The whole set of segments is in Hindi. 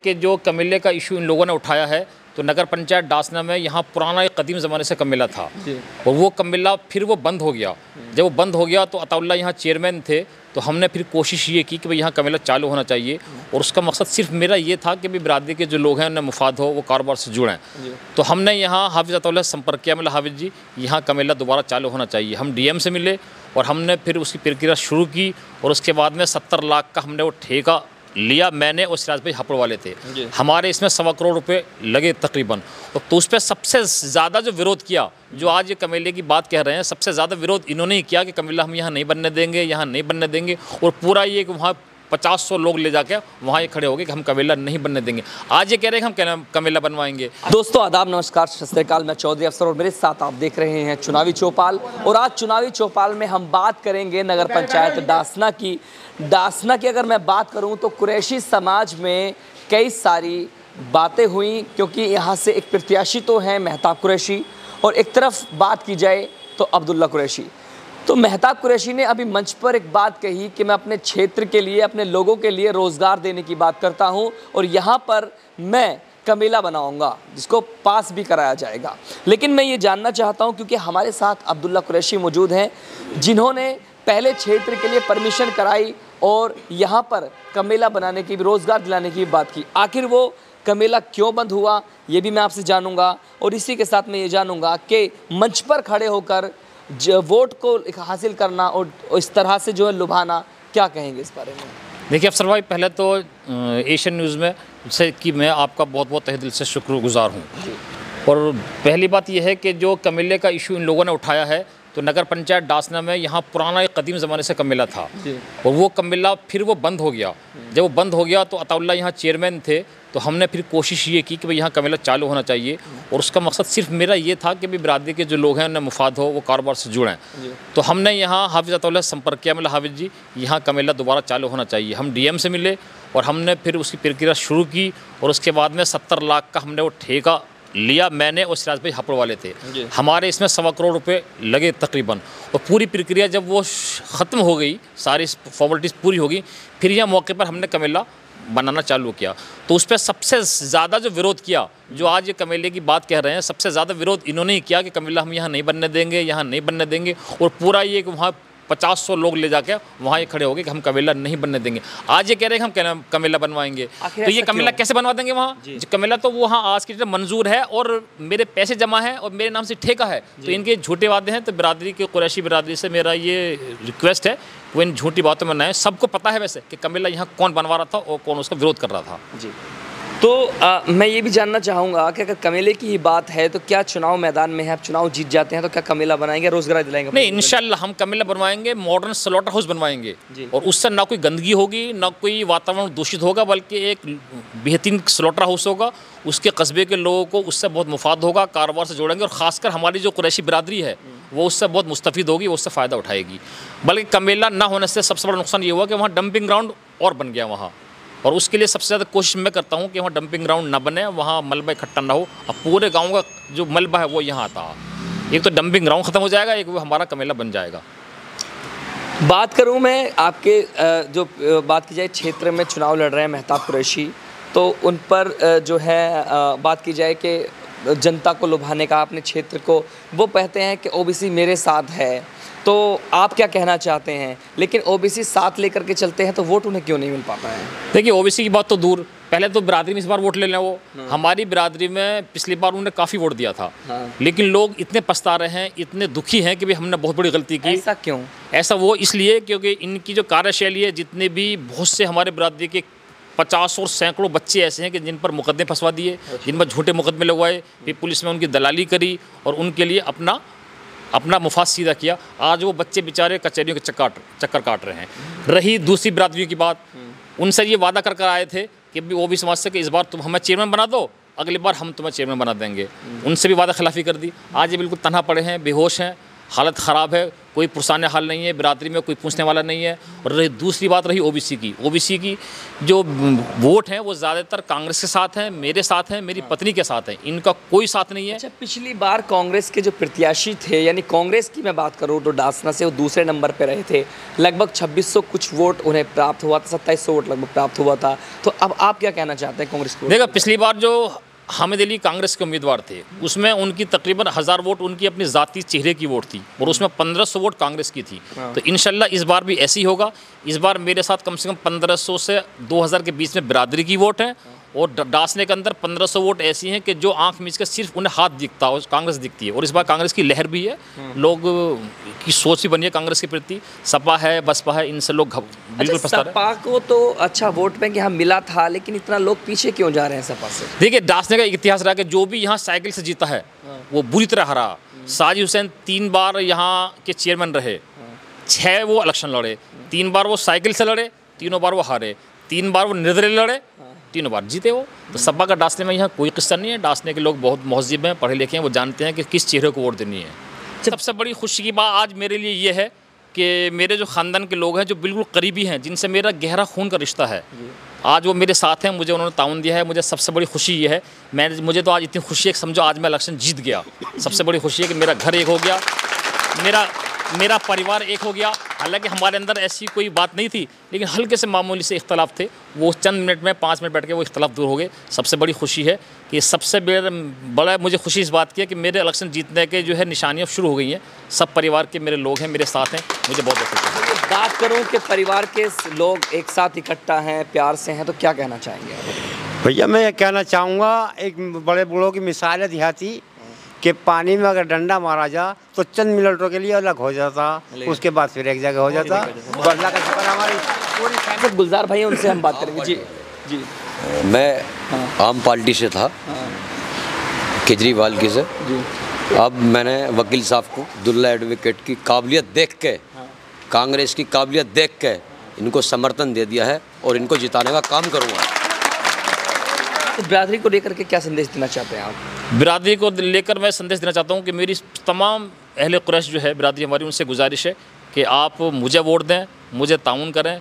कि जो कमेले का इशू इन लोगों ने उठाया है, तो नगर पंचायत डासना में यहाँ पुराना एक कदीम ज़माने से कमेला था और वो कमेला फिर वो बंद हो गया। जब वो बंद हो गया तो अताउल्लाह यहाँ चेयरमैन थे, तो हमने फिर कोशिश ये की कि भाई यहाँ कमेला चालू होना चाहिए और उसका मकसद सिर्फ मेरा ये था कि भाई बिरादरी के जो लोग हैं उन्हें मुफाद हो, वो कारोबार से जुड़ें। तो हमने यहाँ हाफिज़ अताउल्लाह से संपर्क किया, मतलब हाफिज़ जी यहाँ कमेला दोबारा चालू होना चाहिए। हम डीएम से मिले और हमने फिर उसकी प्रक्रिया शुरू की और उसके बाद में 70 लाख का हमने वो ठेका लिया। मैंने और सिराज भाई हापुड़ वाले थे, हमारे इसमें 1.25 करोड़ रुपए लगे तकरीबन। तो उस पर सबसे ज़्यादा जो विरोध किया, जो आज ये कमेले की बात कह रहे हैं, सबसे ज़्यादा विरोध इन्होंने ही किया कि कमेला हम यहाँ नहीं बनने देंगे, यहाँ नहीं बनने देंगे। और पूरा ये कि वहाँ 50-100 लोग ले जाके वहाँ ये खड़े हो गए कि हम कमेला नहीं बनने देंगे। आज ये कह रहे हैं कि हम कमेला बनवाएंगे। दोस्तों आदाब, नमस्कार, सत श्री अकाल। मैं चौधरी अफसर और मेरे साथ आप देख रहे हैं चुनावी चौपाल। और आज चुनावी चौपाल में हम बात करेंगे नगर पंचायत डासना की। अगर मैं बात करूं तो कुरैशी समाज में कई सारी बातें हुई, क्योंकि यहाँ से एक प्रत्याशी तो हैं मेहताब कुरैशी और एक तरफ बात की जाए तो अब्दुल्ला कुरैशी। तो मेहताब कुरैशी ने अभी मंच पर एक बात कही कि मैं अपने क्षेत्र के लिए, अपने लोगों के लिए रोज़गार देने की बात करता हूं और यहाँ पर मैं कमेला बनाऊंगा जिसको पास भी कराया जाएगा। लेकिन मैं ये जानना चाहता हूं, क्योंकि हमारे साथ अब्दुल्ला कुरैशी मौजूद हैं जिन्होंने पहले क्षेत्र के लिए परमिशन कराई और यहाँ पर कमेला बनाने की, रोज़गार दिलाने की बात की। आखिर वो कमेला क्यों बंद हुआ ये भी मैं आपसे जानूंगा और इसी के साथ मैं ये जानूंगा कि मंच पर खड़े होकर वोट को हासिल करना और इस तरह से जो है लुभाना, क्या कहेंगे इस बारे में? देखिए अफसर भाई, पहले तो एशियन न्यूज़ में से कि मैं आपका बहुत बहुत तहे दिल से शुक्रगुजार हूँ। और पहली बात यह है कि जो कमेले का इशू इन लोगों ने उठाया है, तो नगर पंचायत डासना में यहाँ पुराना एक कदीम ज़माने से कमेला था और वो कमेला फिर वो बंद हो गया। जब वो बंद हो गया तो अताउल्लाह यहाँ चेयरमैन थे, तो हमने फिर कोशिश ये की कि भाई यहाँ कमेला चालू होना चाहिए और उसका मकसद सिर्फ मेरा ये था कि भाई बिरादरी के जो लोग हैं उन्हें मुफाद हो, वो कारोबार से जुड़ें। तो हमने यहाँ हाफिज़ अताउल्लाह से संपर्क किया, मतलब हाफिज़ जी यहाँ कमेला दोबारा चालू होना चाहिए। हम डीएम से मिले और हमने फिर उसकी प्रक्रिया शुरू की और उसके बाद में 70 लाख का हमने वो ठेका लिया। मैंने और सिराज भाई हापुड़ वाले थे, हमारे इसमें 1.25 करोड़ रुपए लगे तकरीबन। और पूरी प्रक्रिया जब वो ख़त्म हो गई, सारी फॉर्मेलिटीज़ पूरी हो गई, फिर यह मौके पर हमने कमेला बनाना चालू किया। तो उस पर सबसे ज़्यादा जो विरोध किया, जो आज ये कमेले की बात कह रहे हैं, सबसे ज़्यादा विरोध इन्होंने ही किया कि कमेला हम यहाँ नहीं बनने देंगे, यहाँ नहीं बनने देंगे। और पूरा ये कि वहाँ 50-100 लोग ले जाके वहाँ ये खड़े हो गए कि हम कमेला नहीं बनने देंगे। आज ये कह रहे हैं कि हम कमेला बनवाएंगे। तो ये कमेला कैसे बनवा देंगे? वहाँ कमेला तो वहाँ आज की डेट मंजूर है और मेरे पैसे जमा है और मेरे नाम से ठेका है, तो इनके झूठे वादे हैं। तो बिरादरी के, कुरैशी बिरादरी से मेरा ये रिक्वेस्ट है, वो इन झूठी बातों में न आए। सबको पता है वैसे कि कमेला यहाँ कौन बनवा रहा था और कौन उसका विरोध कर रहा था। जी। तो मैं ये भी जानना चाहूँगा कि अगर कमेले की ही बात है तो क्या चुनाव मैदान में है, आप चुनाव जीत जाते हैं तो क्या कमेला बनाएंगे, रोजगार दिलाएंगे? नहीं, इंशाल्लाह हम कमेला बनवाएंगे, मॉडर्न स्लॉटर हाउस बनवाएंगे और उससे ना कोई गंदगी होगी, ना कोई वातावरण दूषित होगा, बल्कि एक बेहतरीन स्लॉटर हाउस होगा। उसके कस्बे के लोगों को उससे बहुत मुफाद होगा, कारोबार से जोड़ेंगे और ख़ासकर हमारी जो कुरैशी बिरादरी है वो उससे बहुत मुस्तफ़ीद होगी, वो उससे फ़ायदा उठाएगी। बल्कि कमेला ना होने से सबसे बड़ा नुकसान ये हुआ कि वहाँ डंपिंग ग्राउंड और बन गया वहाँ, और उसके लिए सबसे ज़्यादा कोशिश मैं करता हूँ कि वहाँ डंपिंग ग्राउंड ना बने, वहाँ मलबा इकट्ठा ना हो। अब पूरे गांव का जो मलबा है वो यहाँ आता, एक तो डंपिंग ग्राउंड ख़त्म हो जाएगा, एक वो हमारा कमेला बन जाएगा। बात करूँ मैं आपके जो बात की जाए क्षेत्र में चुनाव लड़ रहे हैं मेहताब कुरैशी, तो उन पर जो है बात की जाए कि जनता को लुभाने का, अपने क्षेत्र को, वो कहते हैं कि ओबीसी मेरे साथ है, तो आप क्या कहना चाहते हैं? लेकिन ओबीसी साथ लेकर के चलते हैं तो वोट उन्हें क्यों नहीं मिल पाता है? देखिए ओबीसी की बात तो दूर, पहले तो बिरादरी में इस बार वोट ले लें। वो हमारी बिरादरी में पिछली बार उन्होंने काफ़ी वोट दिया था, लेकिन लोग इतने पछता रहे हैं, इतने दुखी हैं कि भाई हमने बहुत बड़ी गलती की। ऐसा क्यों? ऐसा वो इसलिए क्योंकि इनकी जो कार्यशैली है, जितने भी बहुत से हमारे बिरादरी के 50 और सैकड़ों बच्चे ऐसे हैं कि जिन पर मुकदमे फंसवा दिए, जिन पर झूठे मुकदमे लगवाए, फिर पुलिस में उनकी दलाली करी और उनके लिए अपना मुफाद सीधा किया। आज वो बच्चे बेचारे कचहरियों के चक्कर काट रहे हैं। रही दूसरी बिरादरियों की बात, उनसे ये वादा कर आए थे कि वो भी समाज से कि इस बार तुम हमें चेयरमैन बना दो, अगली बार हम तुम्हें चेयरमैन बना देंगे। उनसे भी वादा खिलाफी कर दी। आज ये बिल्कुल तनहा पड़े हैं, बेहोश हैं, हालत ख़राब है, कोई पुरसाने हाल नहीं है, बिरादरी में कोई पूछने वाला नहीं है। और रही दूसरी बात रही ओबीसी की जो वोट हैं वो ज़्यादातर कांग्रेस के साथ हैं, मेरे साथ हैं, मेरी पत्नी के साथ हैं, इनका कोई साथ नहीं है। अच्छा, पिछली बार कांग्रेस के जो प्रत्याशी थे, यानी कांग्रेस की मैं बात करूँ तो डासना से वो दूसरे नंबर पे रहे थे, लगभग 2600 कुछ वोट उन्हें प्राप्त हुआ था, 2700 वोट लगभग प्राप्त हुआ था। तो अब आप क्या कहना चाहते हैं कांग्रेस को? देखा, पिछली बार जो हामिद अली कांग्रेस के उम्मीदवार थे उसमें उनकी तकरीबन 1000 वोट उनकी अपनी ज़ाती चेहरे की वोट थी और उसमें 1500 वोट कांग्रेस की थी। तो इंशाल्लाह इस बार भी ऐसे ही होगा। इस बार मेरे साथ कम से कम 1500 से 2000 के बीच में बिरादरी की वोट है और डासने के अंदर 1500 वोट ऐसी हैं कि जो आंख मीच के सिर्फ उन्हें हाथ दिखता है, कांग्रेस दिखती है। और इस बार कांग्रेस की लहर भी है, लोग की सोच भी बनी है कांग्रेस के प्रति। सपा है, बसपा है, इनसे लोग बिल्कुल पछता रहे। सपा को तो अच्छा वोट बैंक यहाँ मिला था, लेकिन इतना लोग पीछे क्यों जा रहे हैं सपा से? देखिए, डासने का एक इतिहास रहा कि जो भी यहाँ साइकिल से जीता है वो बुरी तरह हरा। साजिद हुसैन 3 बार यहाँ के चेयरमैन रहे, 6 वो इलेक्शन लड़े, 3 बार वो साइकिल से लड़े, 3 बार वो हारे, 3 बार वो निर्दलीय लड़े, 3 बार जीते वो। तो सपा का डासने में यहाँ कोई किस्सा नहीं है। डासने के लोग बहुत महज़िब हैं, पढ़े लिखे हैं, वो जानते हैं कि किस चेहरे को वोट देनी है। सबसे बड़ी खुशी की बात आज मेरे लिए ये है कि मेरे जो ख़ानदान के लोग हैं, जो बिल्कुल करीबी हैं, जिनसे मेरा गहरा खून का रिश्ता है, आज वो मेरे साथ हैं, मुझे उन्होंने ताउन दिया है। मुझे सबसे बड़ी खुशी ये है, मुझे तो आज इतनी खुशी है कि समझो आज मैं इलेक्शन जीत गया। सबसे बड़ी खुशी है कि मेरा घर एक हो गया, मेरा परिवार एक हो गया। हालांकि हमारे अंदर ऐसी कोई बात नहीं थी, लेकिन हल्के से मामूली से इख्तलाफ थे, वो चंद मिनट में 5 मिनट बैठ के वो इख्तलाफ दूर हो गए। सबसे बड़ी खुशी है कि सबसे बड़ा मुझे खुशी इस बात की है कि मेरे इलेक्शन जीतने के जो है निशानियाँ शुरू हो गई हैं। सब परिवार के मेरे लोग हैं, मेरे साथ हैं, मुझे बहुत खुशी है। बात करूं कि परिवार के लोग एक साथ इकट्ठा हैं, प्यार से हैं, तो क्या कहना चाहेंगे? भैया मैं ये कहना चाहूँगा, एक बड़े बूढ़ों की मिसाल है देहाती कि पानी में अगर डंडा मारा जा तो चंद मिनटों के लिए अलग हो जाता, उसके बाद फिर एक जगह हो जाता। अल्लाह का शुक्र हमारी पूरी फैमिली। गुलजार भाई, उनसे हम बात करेंगे। जी जी। मैं आम पार्टी से था, केजरीवाल की से। अब मैंने वकील साहब को दुल्ला एडवोकेट की काबिलियत देख के, कांग्रेस की काबिलियत देख के इनको समर्थन दे दिया है और इनको जिताने का काम करूँगा। तो बिरादरी को लेकर के क्या संदेश देना चाहते हैं आप? बिरादरी को लेकर मैं संदेश देना चाहता हूँ कि मेरी तमाम अहले कुरैश जो है बिरादरी हमारी, उनसे गुजारिश है कि आप मुझे वोट दें, मुझे ताउन करें।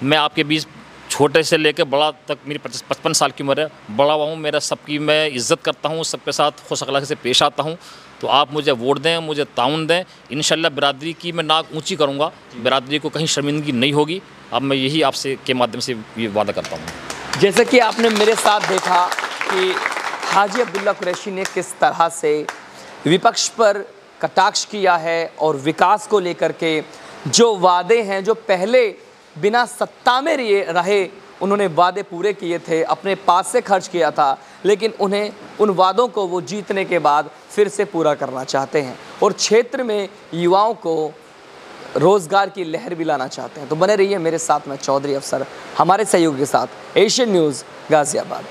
मैं आपके बीच छोटे से लेकर बड़ा तक, मेरी 55 साल की उम्र है, बड़ा हुआ हूँ, मेरा सबकी मैं इज़्ज़त करता हूँ, सबके साथ खुश अखलाक़ी से पेश आता हूँ। तो आप मुझे वोट दें, मुझे ताउन दें। इंशाल्लाह बिरादरी की मैं नाक ऊँची करूँगा, बिरादरी को कहीं शर्मिंदगी नहीं होगी। अब मैं यही आपसे के माध्यम से ये वादा करता हूँ। जैसे कि आपने मेरे साथ देखा कि हाजी अब्दुल्ला कुरैशी ने किस तरह से विपक्ष पर कटाक्ष किया है और विकास को लेकर के जो वादे हैं, जो पहले बिना सत्ता में रहे उन्होंने वादे पूरे किए थे, अपने पास से खर्च किया था, लेकिन उन्हें उन वादों को वो जीतने के बाद फिर से पूरा करना चाहते हैं और क्षेत्र में युवाओं को रोज़गार की लहर भी लाना चाहते हैं। तो बने रहिए मेरे साथ, मैं चौधरी अफसर, हमारे सहयोगी के साथ, एशियन न्यूज़ गाज़ियाबाद।